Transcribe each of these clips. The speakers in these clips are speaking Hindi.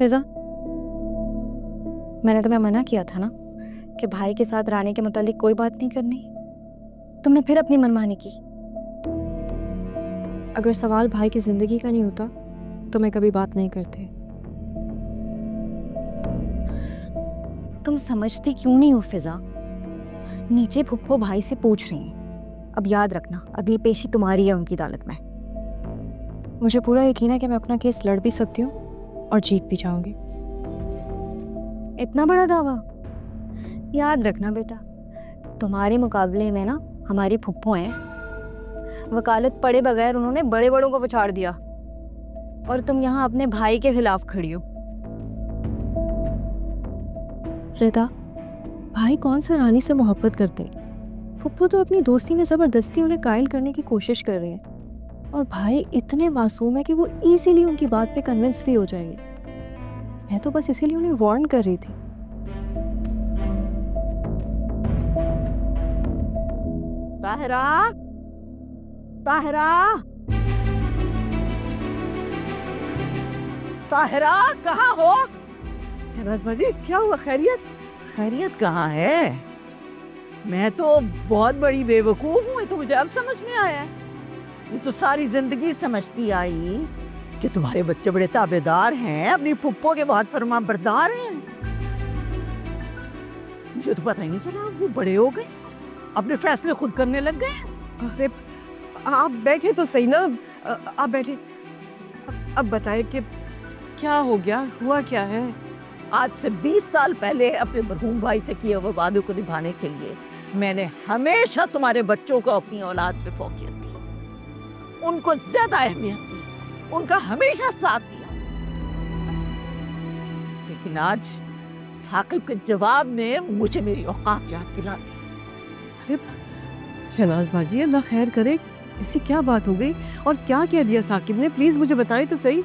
फिजा, मैंने तुम्हें मना किया था ना कि भाई के साथ रानी के मुतालिक कोई बात नहीं करनी। तुमने फिर अपनी मनमानी की। अगर सवाल भाई की जिंदगी का नहीं होता तो मैं कभी बात नहीं करती। तुम समझती क्यों नहीं हो फिजा? नीचे फुप्पो भाई से पूछ रही हैं। अब याद रखना, अगली पेशी तुम्हारी है उनकी अदालत में। मुझे पूरा यकीन है कि मैं अपना केस लड़ भी सकती हूँ और जीत भी जाऊंगी। इतना बड़ा दावा? याद रखना बेटा, तुम्हारे मुकाबले में ना हमारी फुप्पो हैं। वकालत पढ़े बगैर उन्होंने बड़े बड़ों को पछाड़ दिया और तुम यहाँ अपने भाई के खिलाफ खड़ी हो। रिदा, भाई कौन सा रानी से मोहब्बत करते हैं? फुप्पो तो अपनी दोस्ती में ज़बरदस्ती उन्हें कायल करने की कोशिश कर रहे हैं और भाई इतने मासूम है कि वो इजीली उनकी बात पे कन्विंस भी हो जाएंगे। मैं तो बस इसीलिए उन्हें वार्न कर रही थी। ताहिरा, ताहिरा, ताहिरा, कहाँ हो? शहनाज बाजी, क्या हुआ? खैरियत? खैरियत कहाँ है? मैं तो बहुत बड़ी बेवकूफ हूँ, तो मुझे अब समझ में आया। ये तो सारी जिंदगी समझती आई कि तुम्हारे बच्चे बड़े ताबेदार हैं, अपनी फुप्पो के बहुत फरमाबरदार हैं। मुझे तो पता ही नहीं चला, वो बड़े हो गए, अपने फैसले खुद करने लग गए। अरे आप बैठे तो सही ना, आप बैठे। अब बताए कि क्या हो गया, हुआ क्या है? आज से 20 साल पहले अपने मरहूम भाई से किए हुए वादे को निभाने के लिए मैंने हमेशा तुम्हारे बच्चों को अपनी औलाद पे फौकियत दी, उनको ज्यादा अहमियत दी, उनका हमेशा साथ दिया। लेकिन आज साकिब के जवाब ने मुझे मेरी औकात याद दिला दी। अरे शहनाज बाजी, अल्लाह खैर करे, ऐसी क्या बात हो गई और क्या कह दिया साकिब ने? प्लीज मुझे बताएं तो सही।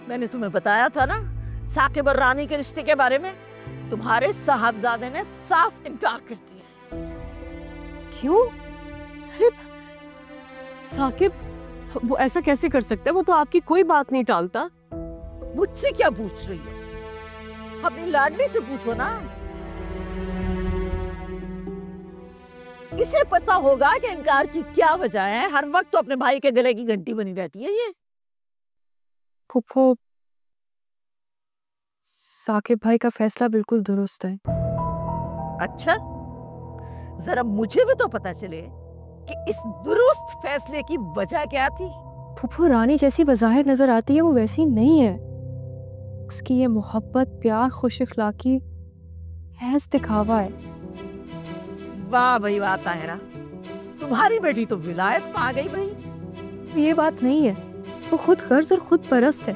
मैंने तुम्हें बताया था ना साकिब और रानी के रिश्ते के बारे में। तुम्हारे साहबजादे ने साफ इनकार कर दिया। क्यों? अरे साकिब वो ऐसा कैसे कर सकता है? वो तो आपकी कोई बात नहीं टालता। मुझसे क्या पूछ रही हो? अपनी लाडली से पूछो ना। इसे पता होगा कि इनकार की क्या वजह है। हर वक्त तो अपने भाई के गले की घंटी बनी रहती है ये। फुप्पो, साकिब भाई का फैसला बिल्कुल दुरुस्त है। अच्छा, जरा मुझे भी तो पता चले कि इस दुरुस्त फैसले की वजह क्या थी। फुप्पो रानी जैसी बज़ाहिर नजर आती है वो वैसी नहीं है। उसकी ये मोहब्बत, प्यार, खुश अखलाकी महज दिखावा है। वाह भाई वाह ताहिरा, तुम्हारी बेटी तो विलायत पा गई भाई। ये बात नहीं है, वो खुद गर्ज और खुद परस्त है।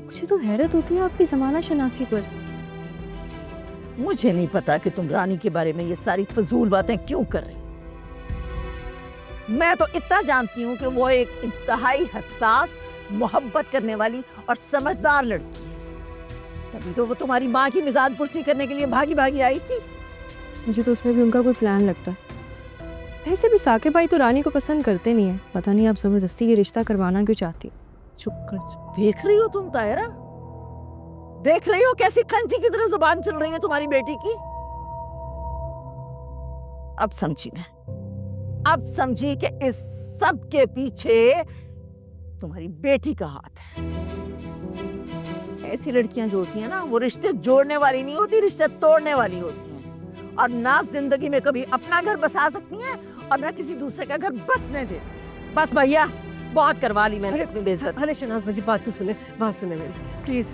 मुझे तो हैरत होती है आपकी ज़माना शनासी पर। मुझे नहीं पता कि तुम रानी के बारे में ये सारी फजूल बातें क्यों कर रही। मैं तो इतना जानती हूँ कि वो एक इंतहाई हसास, मोहब्बत करने वाली और समझदार लड़की है। तभी तो वो तुम्हारी माँ की मिजाज पुरसी करने के लिए भागी भागी आई थी। मुझे तो उसमें भी उनका कोई प्लान लगता है। वैसे भी साकिब भाई तो रानी को पसंद करते नहीं है। पता नहीं आप जबरदस्ती ये रिश्ता करवाना क्यों चाहती। चुप कर। देख रही हो तुम ताहिरा? देख रही हो कैसी कंची की तरह जुबान चल रही है तुम्हारी बेटी की? अब समझी मैं, अब समझी कि इस सब के पीछे तुम्हारी बेटी का हाथ है। ऐसी लड़कियां जो होती हैं ना, वो रिश्ते जोड़ने वाली नहीं होती, रिश्ते तोड़ने वाली होती हैं। और ना जिंदगी में कभी अपना घर बसा सकती हैं और ना किसी दूसरे का घर बसने देती। बस भैया, बहुत करवा ली मैंने अपनी बेइज्जत। अरे शहनाज बाजी, बात तो सुने, बात सुने मेरी प्लीज।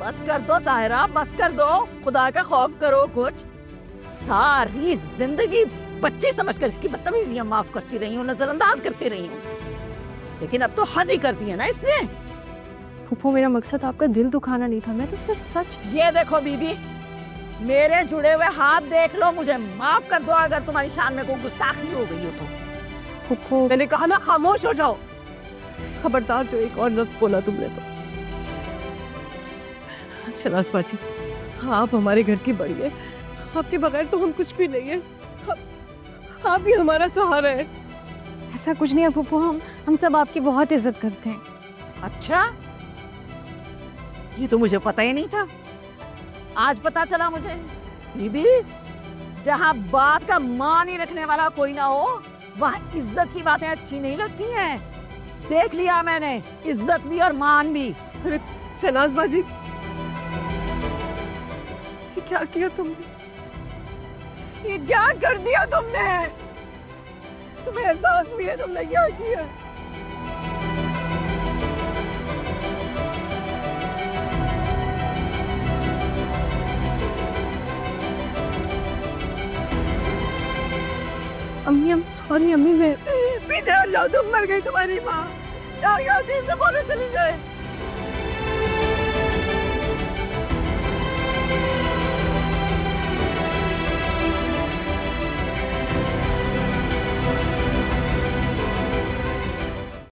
बस कर दो ताहिरा, बस कर दो। खुदा का खौफ करो कुछ। सारी जिंदगी बच्ची समझकर इसकी बदतमीजियां माफ करती रही हूँ, नजरअंदाज करती रही हूँ, लेकिन अब तो हद ही कर दी है ना इसने। फूफो, मेरा मकसद आपका दिल दुखाना नहीं था, मैं तो सिर्फ सच। ये देखो बीबी, मेरे जुड़े हुए हाथ देख लो, मुझे माफ कर दो अगर तुम्हारी शान में कोई गुस्ताखी हो गई हो तो। फूफो, मैंने कहा ना खामोश हो जाओ। खबरदार जो एक और लफ्ज बोला तुमने तो। शहनाज बाजी, आप हमारे घर की बड़ी है, आपके बगैर तो हम कुछ भी नहीं है। आप ही हमारा सहारा है। ऐसा कुछ नहीं है फूफो, हम सब आपकी बहुत इज्जत करते हैं। अच्छा, ये तो मुझे पता ही नहीं था, आज पता चला मुझे। बीबी, जहाँ बात का मान ही रखने वाला कोई ना हो, वहाँ इज्जत की बातें अच्छी नहीं लगती हैं। देख लिया मैंने, इज्जत भी और मान भी। अरे शहनाज बाजी, ये क्या किया तुमने? ये क्या कर दिया तुमने? तुम्हें एहसास भी है तुमने क्या किया? अम्मी, I'm sorry अम्मी, मैं पीछे हट जाओ, तुम मर गई, तुम्हारी माँ। जाओ यहाँ से, इससे बोलो चली जाए।